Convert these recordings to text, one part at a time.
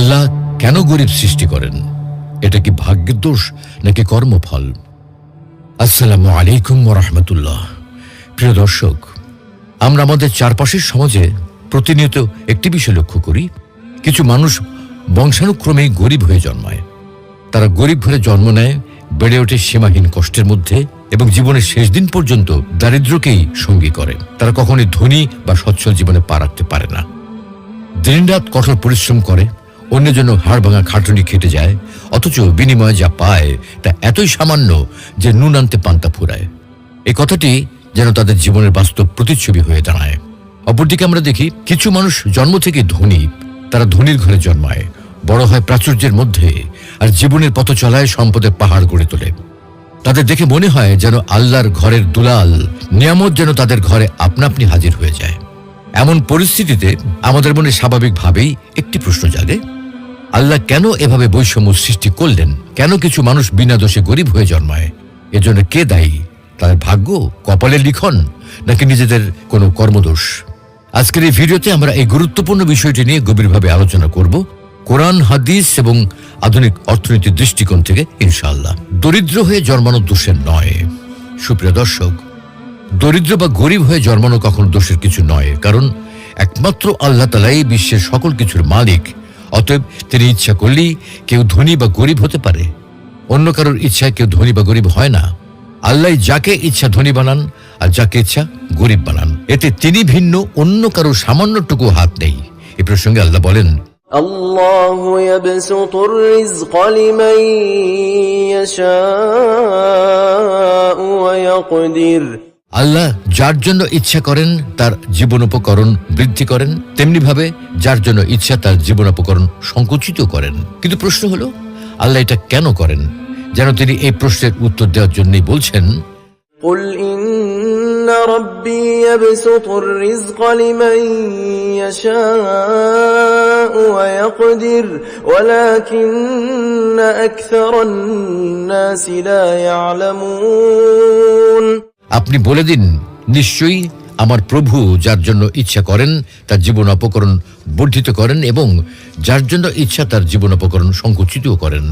আল্লাহ কেন গরিব সৃষ্টি করেন? এটা কি ভাগ্যের দোষ নাকি কর্মফল? আসসালামু আলাইকুম ওয়া রাহমাতুল্লাহ। প্রিয় দর্শক, আমরা আমাদের চারপাশের সমাজে প্রতিনিয়ত একটি বিষয় লক্ষ্য করি, কিছু মানুষ বংশানুক্রমেই গরিব হয়ে জন্মায়। তারা গরিব ঘরে জন্ম নেয়, বেড়ে ওঠে সীমাহীন কষ্টের মধ্যে এবং জীবনের শেষ দিন পর্যন্ত দারিদ্র্যকেই সঙ্গী করে। তারা কখনোই ধনী বা সচ্ছল জীবনে পা রাখতে পারে না। দিনরাত কঠোর পরিশ্রম করে, অন্যের জন্য হাড় ভাঙা খাটুনি খেটে যায়, অথচ বিনিময়ে যা পায় তা এতই সামান্য যে নুন আনতে পান্তা ফুরায়। এই কথাটি যেন তাদের জীবনের বাস্তব প্রতিচ্ছবি হয়ে দাঁড়ায়। অপরদিকে আমরা দেখি কিছু মানুষ জন্ম থেকে ধনী, তারা ধনীর ঘরে জন্মায়, বড় হয় প্রাচুর্যের মধ্যে, আর জীবনের পথ চলায় সম্পদের পাহাড় গড়ে তোলে। তাদের দেখে মনে হয় যেন আল্লাহর ঘরের দুলাল নিয়ামত যেন তাদের ঘরে আপনা আপনি হাজির হয়ে যায়। এমন পরিস্থিতিতে আমাদের মনে স্বাভাবিকভাবেই একটি প্রশ্ন জাগে, আল্লাহ কেন এভাবে বৈষম্য সৃষ্টি করলেন? কেন কিছু মানুষ বিনা দোষে গরিব হয়ে জন্মায়? এজন্য কে দায়ী? তাদের ভাগ্য, কপালের লিখন, নাকি নিজেদের কোনো কর্মদোষ? আজকের এই ভিডিওতে আমরা এই গুরুত্বপূর্ণ বিষয়টি নিয়ে গভীরভাবে আলোচনা করব, কোরআন, হাদিস এবং আধুনিক অর্থনীতির দৃষ্টিকোণ থেকে ইনশাআল্লাহ। দরিদ্র হয়ে জন্মানো দোষের নয়। সুপ্রিয় দর্শক, দরিদ্র বা গরিব হয়ে জন্মানো কখনো দোষের কিছু নয়, কারণ একমাত্র আল্লাহ তাআলাই বিশ্বের সকল কিছুর মালিক। অতএব তিনি ইচ্ছা করলেই কেউ ধনী বা গরিব হতে পারে। অন্য কারোর ইচ্ছায় কেউ ধনী বা গরিব হয় না। আল্লাহ যাকে ইচ্ছা ধনী বানান আর যাকে ইচ্ছা গরিব বানান, এতে তিনি ভিন্ন, অন্য কারোর সামান্যটুকু হাত নেই। এই প্রসঙ্গে আল্লাহ বলেন, আল্লাহু ইয়াবসুতুর রিজকা লিমান ইয়াশাউ ওয়া ইয়াকদির। আল্লাহ যার জন্য ইচ্ছা করেন তার জীবনোপকরণ বৃদ্ধি করেন, তেমনি ভাবে যার জন্য ইচ্ছা তার জীবনোপকরণ সংকুচিত করেন। কিন্তু প্রশ্ন হলো, আল্লাহ এটা কেন করেন? যেন তিনি এই প্রশ্নের উত্তর দেওয়ার জন্যই বলছেন, কুল ইন্না রাব্বী ইয়াবসুতুর রিজকা লিমান ইয়াশাউ ওয়া ইয়াকদির ওয়ালাকিন্না আকসারান নাসি লা ইয়ালামুন। আপনি বলে দিন, নিশ্চয়ই আমার প্রভু যার জন্য ইচ্ছা করেন তার জীবন অপকরণ বর্ধিত করেন এবং যার জন্য ইচ্ছা তার জীবন অপকরণ সংকুচিত করেন,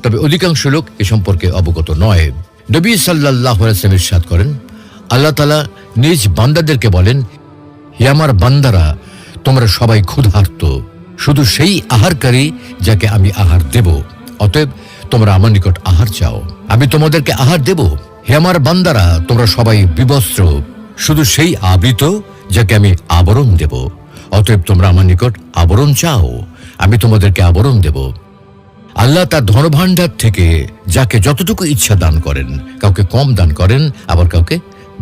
তবে অধিকাংশ লোক এ সম্পর্কে অবগত নয়। নবী সাল্লাল্লাহু আলাইহি ওয়াসাল্লাম ইরশাদ করেন, আল্লাহ তাআলা নিজ বান্দাদেরকে বলেন, হে আমার বান্দারা, তোমরা সবাই ক্ষুধার্ত, শুধু সেই আহারকারী যাকে আমি আহার দেব। অতএব তোমরা আমার নিকট আহার চাও, আমি তোমাদেরকে আহার দেব। হে আমার বান্দারা, তোমরা সবাই বিবস্ত্র, শুধু সেই আবৃত যাকে আমি আবরণ দেব। অতএব তোমরা আমার নিকট আবরণ চাও, আমি তোমাদেরকে আবরণ দেব। আল্লাহ তার ধনভাণ্ডার থেকে যাকে যতটুকু ইচ্ছা দান করেন, কাউকে কম দান করেন, আবার কাউকে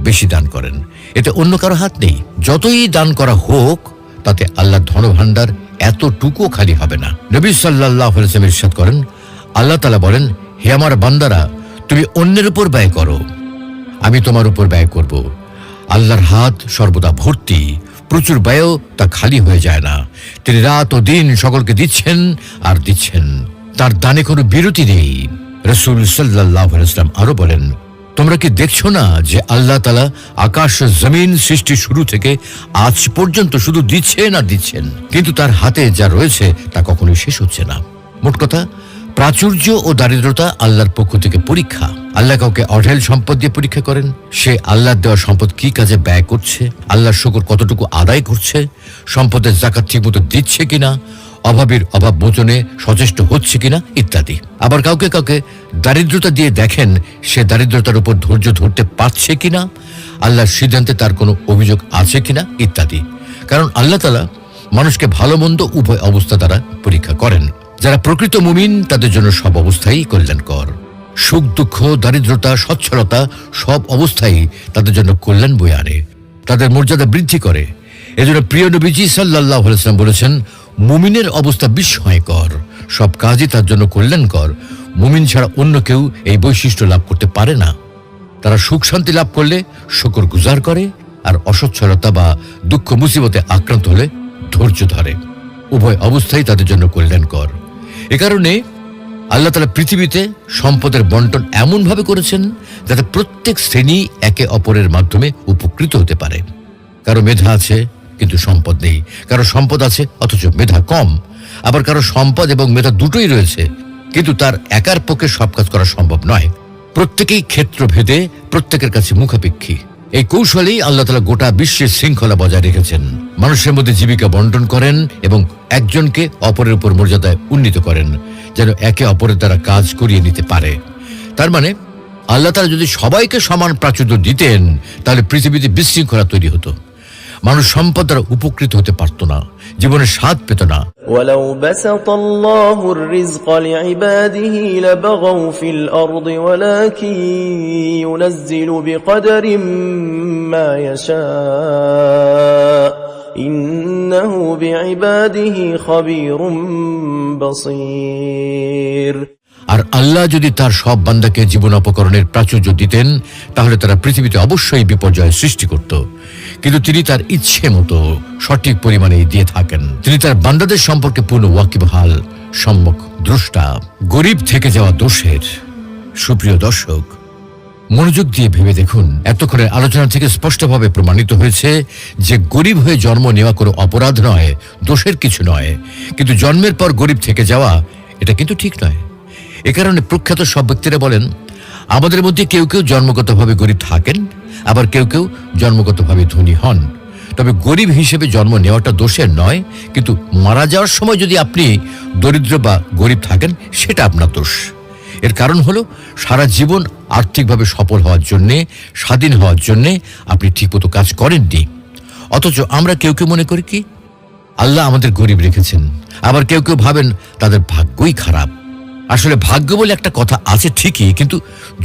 বেশি দান করেন। এতে অন্য কারো হাত নেই। যতই দান করা হোক, তাতে আল্লাহর ধনভাণ্ডার এতটুকু খালি হবে না। নবী সাল্লাল্লাহু আলাইহি ওয়াসাল্লাম ইরশাদ করেন, আল্লাহ তাআলা বলেন, হে আমার বান্দারা, তুমি অন্যের উপর ব্যয় করো, আমি তোমার উপর ব্যয় করব। আল্লাহর হাত সর্বদা ভর্তি, প্রচুর ব্যয়ও তা খালি হয়ে যায় না। তিনি রাত ও দিন সকলকে দিচ্ছেন আর দিচ্ছেন, তার দানে কোনো বিরতি নেই। রাসূল সাল্লাল্লাহু আলাইহি ওয়াসাল্লাম আরো বলেন, তোমরা কি দেখছো না যে আল্লাহ তাআলা আকাশ জমিন সৃষ্টি শুরু থেকে আজ পর্যন্ত শুধু দিচ্ছেন আর দিচ্ছেন, কিন্তু তার হাতে যা রয়েছে তা কখনোই শেষ হচ্ছে না। মোট কথা, প্রাচুর্য ও দারিদ্রতা আল্লাহর পক্ষ থেকে পরীক্ষা। আল্লাহ কাউকে অঢেল সম্পদ দিয়ে পরীক্ষা করেন, সে আল্লাহর দেওয়া সম্পদ কি কাজে ব্যয় করছে, আল্লাহর শুকর কতটুকু আদায় করছে, সম্পদের যাকাত ঠিকমতো দিচ্ছে কিনা, অভাবীর অভাব মোচনে সচেষ্ট হচ্ছে কিনা ইত্যাদি। আবার কাউকে কাউকে দারিদ্রতা দিয়ে দেখেন সে দারিদ্রতার উপর ধৈর্য ধরতে পারছে কিনা, আল্লাহর সিদ্ধান্তে তার কোনো অভিযোগ আছে কিনা ইত্যাদি। কারণ আল্লাহ তাআলা মানুষকে ভালো মন্দ উভয় অবস্থা দ্বারা পরীক্ষা করেন। যারা প্রকৃত মুমিন তাদের জন্য সব অবস্থাই কল্যাণকর। সুখ দুঃখ, দারিদ্রতা, সচ্ছলতা সব অবস্থাই তাদের জন্য কল্যাণ বয়ে আনে, তাদের মর্যাদা বৃদ্ধি করে। এজন্য প্রিয় নবীজি সাল্লাল্লাহু আলাইহি ওয়াসাল্লাম বলেছেন, মুমিনের অবস্থা বিস্ময়কর, সব কাজই তার জন্য কল্যাণকর। মুমিন ছাড়া অন্য কেউ এই বৈশিষ্ট্য লাভ করতে পারে না। তারা সুখ শান্তি লাভ করলে শুকর গুজার করে, আর অসচ্ছলতা বা দুঃখ মুসিবতে আক্রান্ত হলে ধৈর্য ধরে। উভয় অবস্থাই তাদের জন্য কল্যাণকর। এ কারণে আল্লাহ তাআলা পৃথিবীতে সম্পদের বন্টন এমনভাবে করেছেন যাতে প্রত্যেক শ্রেণী একে অপরের মাধ্যমে উপকৃত হতে পারে। কারো মেধা আছে কিন্তু সম্পদ নেই, কারো সম্পদ আছে অথচ মেধা কম, আবার কারো সম্পদ এবং মেধা দুটোই রয়েছে, কিন্তু তার একার পক্ষে সব কাজ করা সম্ভব নয়। প্রত্যেকেই ক্ষেত্রভেদে প্রত্যেকের কাছে মুখাপেক্ষী। এই কৌশলেই আল্লাহ তাআলা গোটা বিশ্বের শৃঙ্খলা বজায় রেখেছেন। মানুষের মধ্যে জীবিকা বন্টন করেন এবং একজনকে অপরের উপর মর্যাদায় উন্নীত করেন, যেন একে অপরের দ্বারা কাজ করিয়ে নিতে পারে। তার মানে আল্লাহ তাআলা যদি সবাইকে সমান প্রাচুর্য দিতেন, তাহলে পৃথিবীতে বিশৃঙ্খলা তৈরি হতো, মানুষ সম্পদ দ্বারা উপকৃত হতে পারত না, জীবনের স্বাদ পেত না। ولو بسط الله الرزق لعباده لبغوا في الأرض ولكن ينزل بقدر ما يشاء إنه بعباده خبير بصير। আর আল্লাহ যদি তার সব বান্দাকে জীবন অপকরণের প্রাচুর্য দিতেন, তাহলে তারা পৃথিবীতে অবশ্যই বিপর্যয় সৃষ্টি করত। কিন্তু তিনি তার ইচ্ছে মতো সঠিক পরিমাণে দিয়ে থাকেন। তিনি তার বান্দাদের সম্পর্কে পূর্ণ ওয়াকিবহাল, সম্যক দ্রষ্টা। গরিব থেকে যাওয়া দোষের, সুপ্রিয় দর্শক, মনোযোগ দিয়ে ভেবে দেখুন, এতক্ষণের আলোচনা থেকে স্পষ্টভাবে প্রমাণিত হয়েছে যে গরিব হয়ে জন্ম নেওয়া কোনো অপরাধ নয়, দোষের কিছু নয়। কিন্তু জন্মের পর গরিব থেকে যাওয়া, এটা কিন্তু ঠিক নয়। এ কারণে প্রখ্যাত সব ব্যক্তিরা বলেন, আমাদের মধ্যে কেউ কেউ জন্মগতভাবে গরিব থাকেন, আবার কেউ কেউ জন্মগতভাবে ধনী হন। তবে গরিব হিসেবে জন্ম নেওয়াটা দোষের নয়, কিন্তু মারা যাওয়ার সময় যদি আপনি দরিদ্র বা গরিব থাকেন, সেটা আপনার দোষ। এর কারণ হলো সারা জীবন আর্থিকভাবে সফল হওয়ার জন্যে, স্বাধীন হওয়ার জন্যে আপনি ঠিকমতো কাজ করেননি। অথচ আমরা কেউ কেউ মনে করি কি আল্লাহ আমাদের গরিব রেখেছেন, আবার কেউ কেউ ভাবেন তাদের ভাগ্যই খারাপ। আসলে ভাগ্য বলে একটা কথা আছে ঠিকই, কিন্তু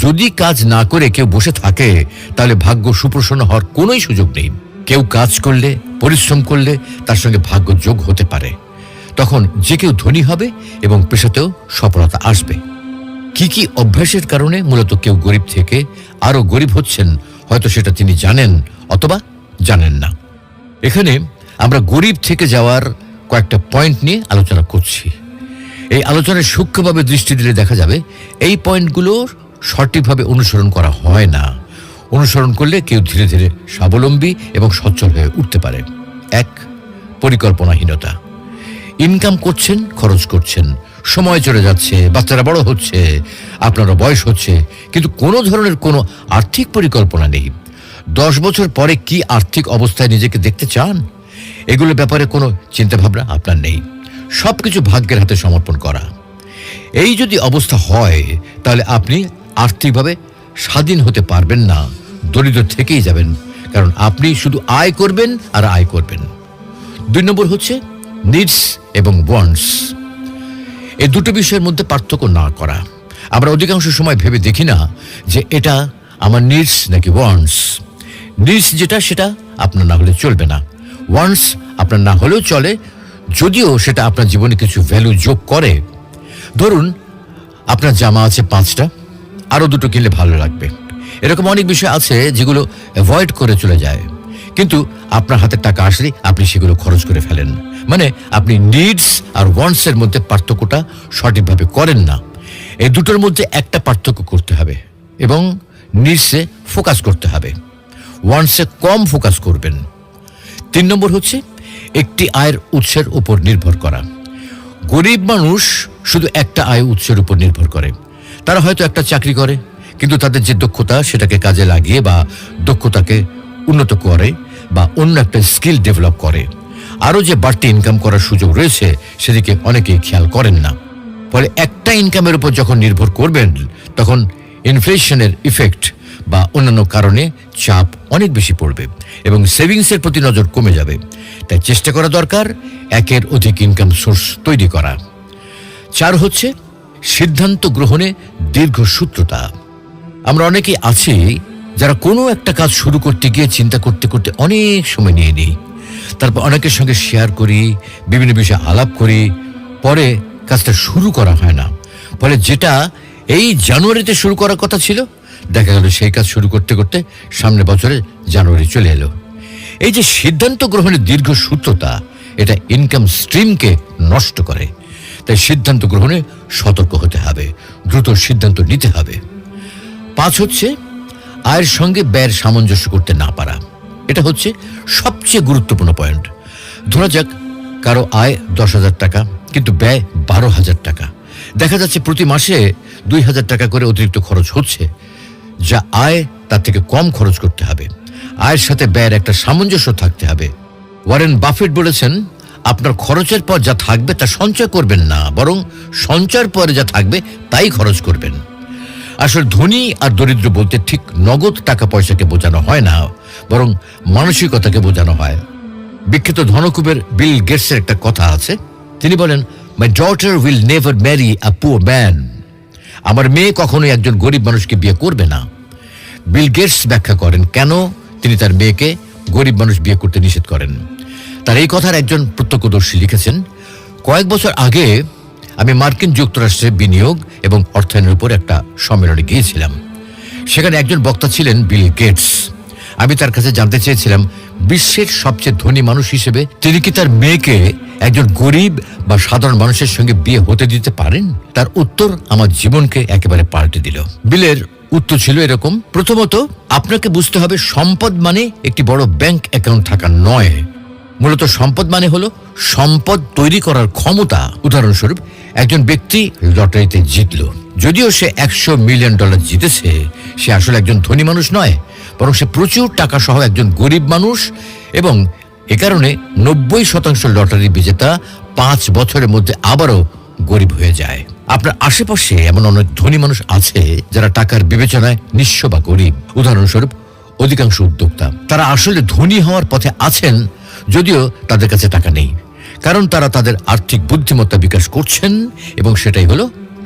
যদি কাজ না করে কেউ বসে থাকে, তাহলে ভাগ্য সুপ্রসন্ন হওয়ার কোনোই সুযোগ নেই। কেউ কাজ করলে, পরিশ্রম করলে তার সঙ্গে ভাগ্য যোগ হতে পারে। তখন যে কেউ ধনী হবে এবং পেশাতেও সফলতা আসবে। কি কি অভ্যাসের কারণে মূলত কেউ গরিব থেকে আরো গরিব হচ্ছেন, হয়তো সেটা তিনি জানেন অথবা জানেন না। এখানে আমরা গরিব থেকে যাওয়ার কয়েকটা পয়েন্ট নিয়ে আলোচনা করছি। এই আলোচনায় সূক্ষ্মভাবে দৃষ্টি দিলে দেখা যাবে এই পয়েন্টগুলোর সঠিকভাবে অনুসরণ করা হয় না। অনুসরণ করলে কেউ ধীরে ধীরে স্বাবলম্বী এবং সচ্ছল হয়ে উঠতে পারে। 1, পরিকল্পনাহীনতা। ইনকাম করছেন, খরচ করছেন, সময় চলে যাচ্ছে, বাচ্চারা বড় হচ্ছে, আপনারও বয়স হচ্ছে, কিন্তু কোনো ধরনের কোনো আর্থিক পরিকল্পনা নেই। 10 বছর পরে কি আর্থিক অবস্থায় নিজেকে দেখতে চান, এগুলোর ব্যাপারে কোনো চিন্তাভাবনা আপনার নেই। সবকিছু ভাগ্যের হাতে সমর্পণ করা। এই যদি অবস্থা হয়, তাহলে আপনি আর্থিকভাবে স্বাধীন হতে পারবেন না, দরিদ্র থেকেই যাবেন, কারণ আপনি শুধু আয় করবেন আর আয় করবেন। 2 নম্বর হচ্ছে নিডস এবং ওয়ান্টস। এই দুটো বিষয়ের মধ্যে পার্থক্য না করা। আমরা অধিকাংশ সময় ভেবে দেখি না যে এটা আমার নিডস নাকি ওয়ান্টস। নিডস যেটা, সেটা আপনার না হলে চলবে না। ওয়ান্টস আপনার না হলেও চলে, যদিও সেটা আপনার জীবনে কিছু ভ্যালু যোগ করে। ধরুন আপনার জামা আছে 5টা, আরো 2টো কিনলে ভালো লাগবে। এরকম অনেক বিষয় আছে যেগুলো অ্যাভয়েড করে চলে যায়, কিন্তু আপনার হাতে টাকা আসলে আপনি সেগুলো খরচ করে ফেলেন। মানে আপনি নিডস আর ওয়ান্টস এর মধ্যে পার্থক্যটা সঠিকভাবে করেন না। এই দুটোর মধ্যে একটা পার্থক্য করতে হবে এবং নিডসে ফোকাস করতে হবে, ওয়ান্টসে কম ফোকাস করবেন। 3 নম্বর হচ্ছে একটি আয়ের উৎসের উপর নির্ভর করা। গরিব মানুষ শুধু একটা আয় উৎসের উপর নির্ভর করে। তারা হয়তো একটা চাকরি করে, কিন্তু তাদের যে দক্ষতা সেটাকে কাজে লাগিয়ে বা দক্ষতাকে উন্নত করে বা অন্য একটা স্কিল ডেভেলপ করে। আরও যে বাড়তি ইনকাম করার সুযোগ রয়েছে সেদিকে অনেকেই খেয়াল করেন না। ফলে একটা ইনকামের উপর যখন নির্ভর করবেন, তখন ইনফ্লেশনের ইফেক্ট বা অন্যান্য কারণে চাপ অনেক বেশি পড়বে এবং সেভিংসের প্রতি নজর কমে যাবে। তাই চেষ্টা করা দরকার একের অধিক ইনকাম সোর্স তৈরি করা। 4 হচ্ছে সিদ্ধান্ত গ্রহণে দীর্ঘসূত্রতা। আমরা অনেকেই আছি যারা কোনো একটা কাজ শুরু করতে গিয়ে চিন্তা করতে করতে অনেক সময় নিয়ে নিই, তারপর অনেকের সঙ্গে শেয়ার করি, বিভিন্ন বিষয়ে আলাপ করি, পরে কাজটা শুরু করা হয় না। ফলে যেটা এই জানুয়ারিতে শুরু করার কথা ছিল, দেখা গেল সেই কাজ শুরু করতে করতে সামনের বছরে জানুয়ারি চলে এলো। এই যে সিদ্ধান্ত গ্রহণের দীর্ঘসূত্রতা, এটা ইনকাম স্ট্রিমকে নষ্ট করে। তাই সিদ্ধান্ত গ্রহণে সতর্ক হতে হবে, দ্রুত সিদ্ধান্ত নিতে হবে। 5 হচ্ছে আয়ের সঙ্গে ব্যয়ের সামঞ্জস্য করতে না পারা। এটা হচ্ছে সবচেয়ে গুরুত্বপূর্ণ পয়েন্ট। ধরা যাক কারো আয় 10,000 টাকা, কিন্তু ব্যয় 12,000 টাকা। দেখা যাচ্ছে প্রতি মাসে 2,000 টাকা করে অতিরিক্ত খরচ হচ্ছে, যা আয় তার থেকে কম খরচ করতে হবে। আয়ের সাথে ব্যয়ের একটা সামঞ্জস্য থাকতে হবে। ওয়ারেন বাফেট বলেছেন, আপনার খরচের পর যা থাকবে তা সঞ্চয় করবেন না, বরং সঞ্চয়ের পরে যা থাকবে তাই খরচ করবেন। আসলে ধনী আর দরিদ্র বলতে ঠিক নগদ টাকা পয়সাকে বোঝানো হয় না, বরং মানসিকতাকে বোঝানো হয়। বিখ্যাত ধনকুবের বিল গেটসের একটা কথা আছে। তিনি বলেন, my daughter will never marry a poor man. আমার মেয়ে কখনোই একজন গরিব মানুষকে বিয়ে করবে না। বিল গেটস ব্যাখ্যা করেন কেন তিনি তার মেয়েকে গরিব মানুষ বিয়ে করতে নিষেধ করেন। তার এই কথার একজন প্রত্যক্ষদর্শী লিখেছেন, কয়েক বছর আগে আমি মার্কিন যুক্তরাষ্ট্রে বিনিয়োগ এবং অর্থায়নের উপর একটা সম্মেলনে গিয়েছিলাম। সেখানে একজন বক্তা ছিলেন বিল গেটস। আমি তার কাছে জানতে চেয়েছিলাম, বিশ্বের সবচেয়ে ধনী মানুষ হিসেবে তিনি কি তার মেয়েকে একজন গরিব বা সাধারণ মানুষের সঙ্গে বিয়ে হতে দিতে পারেন? তার উত্তর আমার জীবনকে একেবারে পাল্টে দিল। বিলের উত্তর ছিল এরকম, প্রথমত আপনাকে বুঝতে হবে সম্পদ মানে একটি বড় ব্যাংক অ্যাকাউন্ট থাকা নয়। মূলত সম্পদ মানে হলো সম্পদ তৈরি করার ক্ষমতা। উদাহরণস্বরূপ, একজন ব্যক্তি লটারিতে জিতল, যদিও সে $100 মিলিয়ন জিতেছে, সে আসলে একজন ধনী মানুষ নয়, বরং সে প্রচুর টাকা সহ একজন গরিব মানুষ। এবং এ কারণে 90% লটারি বিজেতা 5 বছরের মধ্যে আবারও গরিব হয়ে যায়। আপনার আশেপাশে এমন অনেক ধনী মানুষ আছে যারা টাকার বিবেচনায় নিঃস্ব বা গরিব। উদাহরণস্বরূপ, অধিকাংশ উদ্যোক্তা তারা আসলে ধনী হওয়ার পথে আছেন, যদিও তাদের কাছে টাকা নেই, কারণ তারা তাদের আর্থিক বুদ্ধিমত্তা বিকাশ করছেন এবং সেটাই হলো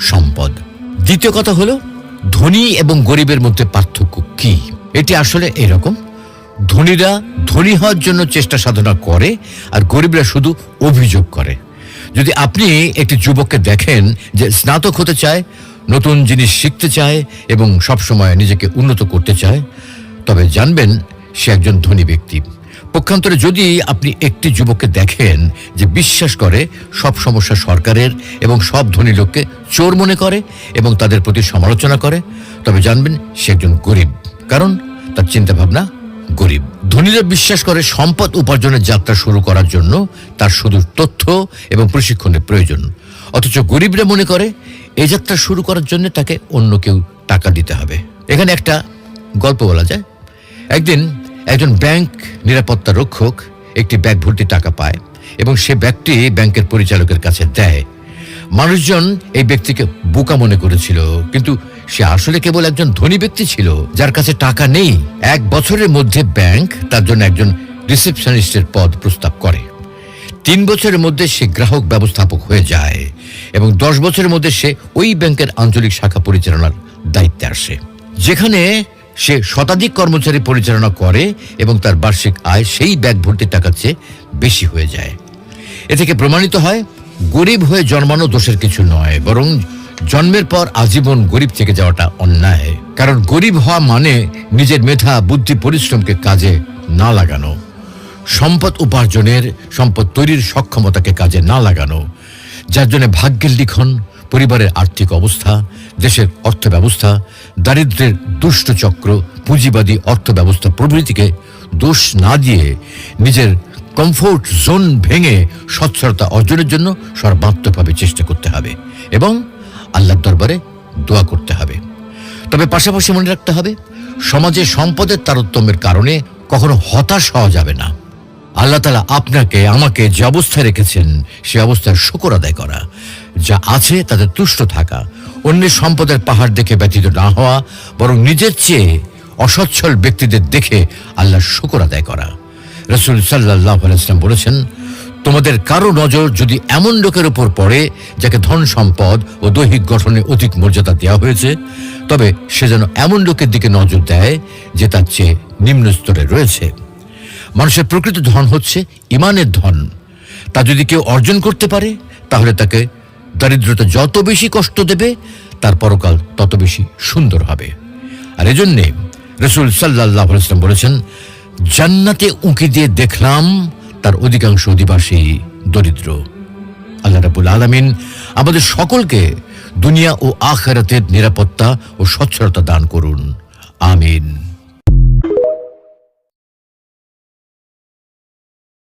সম্পদ। দ্বিতীয় কথা হলো, ধনী এবং গরিবের মধ্যে পার্থক্য কি? এটি আসলে এরকম, ধনীরা ধনী হওয়ার জন্য চেষ্টা সাধনা করে আর গরিবরা শুধু অভিযোগ করে। যদি আপনি একটি যুবককে দেখেন যে স্নাতক হতে চায়, নতুন জিনিস শিখতে চায় এবং সবসময় নিজেকে উন্নত করতে চায়, তবে জানবেন সে একজন ধনী ব্যক্তি। পক্ষান্তরে যদি আপনি একটি যুবককে দেখেন যে বিশ্বাস করে সব সমস্যা সরকারের এবং সব ধনী লোককে চোর মনে করে এবং তাদের প্রতি সমালোচনা করে, তবে জানবেন সে একজন গরিব, কারণ তার চিন্তাভাবনা গরিব। ধনীরা বিশ্বাস করে সম্পদ উপার্জনের যাত্রা শুরু করার জন্য তার শুধু তথ্য এবং প্রশিক্ষণের প্রয়োজন, অথচ গরিবরা মনে করে এই যাত্রা শুরু করার জন্য তাকে অন্য কেউ টাকা দিতে হবে। এখানে একটা গল্প বলা যায়। একদিন একজন ব্যাংক নিরাপত্তা রক্ষক একটি ব্যাগ ভর্তি টাকা পায় এবং সে ব্যাগটি ব্যাংকের পরিচালকের কাছে দেয়। মানুষজন এই ব্যক্তিকে বোকা মনে করেছিল, কিন্তু সে আসলে কেবল একজন ধনী ব্যক্তি ছিল যার কাছে টাকা নেই। 1 বছরের মধ্যে ব্যাংক তার জন্য একজন রিসেপশনিস্টের পদ প্রস্তাব করে। 3 বছরের মধ্যে সে গ্রাহক ব্যবস্থাপক হয়ে যায় এবং 10 বছরের মধ্যে সে ওই ব্যাংকের আঞ্চলিক শাখা পরিচালনার দায়িত্বে আসে, যেখানে সে শতাধিক কর্মচারী পরিচালনা করে এবং তার বার্ষিক আয় সেই ব্যাগ ভর্তি টাকার চেয়ে বেশি হয়ে যায়। এ থেকে প্রমাণিত হয়, গরিব হয়ে জন্মানো দোষের কিছু নয়, বরং জন্মের পর আজীবন গরিব থেকে যাওয়াটা অন্যায়। কারণ গরিব হওয়া মানে নিজের মেধা, বুদ্ধি, পরিশ্রমকে কাজে না লাগানো, সম্পদ উপার্জনের, সম্পদ তৈরির সক্ষমতাকে কাজে না লাগানো, যার জন্য ভাগ্যের লিখন, পরিবারের আর্থিক অবস্থা, দেশের অর্থ ব্যবস্থা, দারিদ্র্যের দুষ্ট চক্র, পুঁজিবাদী অর্থ ব্যবস্থা প্রভৃতিকে দোষ না দিয়ে নিজের কমফোর্ট জোন ভেঙে সচ্ছলতা অর্জনের জন্য সর্বাত্মকভাবে চেষ্টা করতে হবে এবং আল্লাহর দরবারে দোয়া করতে হবে। তবে পাশাপাশি মনে রাখতে হবে, সমাজে সম্পদের তারতম্যের কারণে কখনো হতাশ হওয়া যাবে না। আল্লাহ তাআলা আপনাকে আমাকে যে অবস্থায় রেখেছেন সে অবস্থায় শুকর আদায় করা, যা আছে তাতে তুষ্ট থাকা, অন্যের সম্পদের পাহাড় দেখে ব্যথিত না হওয়া, বরং নিজের চেয়ে অসচ্ছল ব্যক্তিদের দেখে আল্লাহর শুকর আদায় করা। রাসূল সাল্লাল্লাহু আলাইহি ওয়াসাল্লাম বলেছেন, তোমাদের কারো নজর যদি এমন লোকের উপর পড়ে যাকে ধন সম্পদ ও দৈহিক গঠনে অধিক মর্যাদা দেওয়া হয়েছে, তবে সে যেন এমন লোকের দিকে নজর দেয় যে তার চেয়ে নিম্ন স্তরে রয়েছে। মানুষের প্রকৃত ধন হচ্ছে ইমানের ধন। তা যদি কেউ অর্জন করতে পারে, তাহলে তাকে দারিদ্রতা যত বেশি কষ্ট দেবে, তার পরকাল তত বেশি সুন্দর হবে। আর এজন্যে রাসূল সাল্লাল্লাহু আলাইহি ওয়াসাল্লাম বলেছেন, জান্নাতে উঁকি দিয়ে দেখলাম তার অধিকাংশ অধিবাসী দরিদ্র। আল্লাহ রাব্বুল আলামিন আমাদের সকলকে দুনিয়া ও আখিরাতের নিরাপত্তা ও সচ্ছলতা দান করুন। আমিন।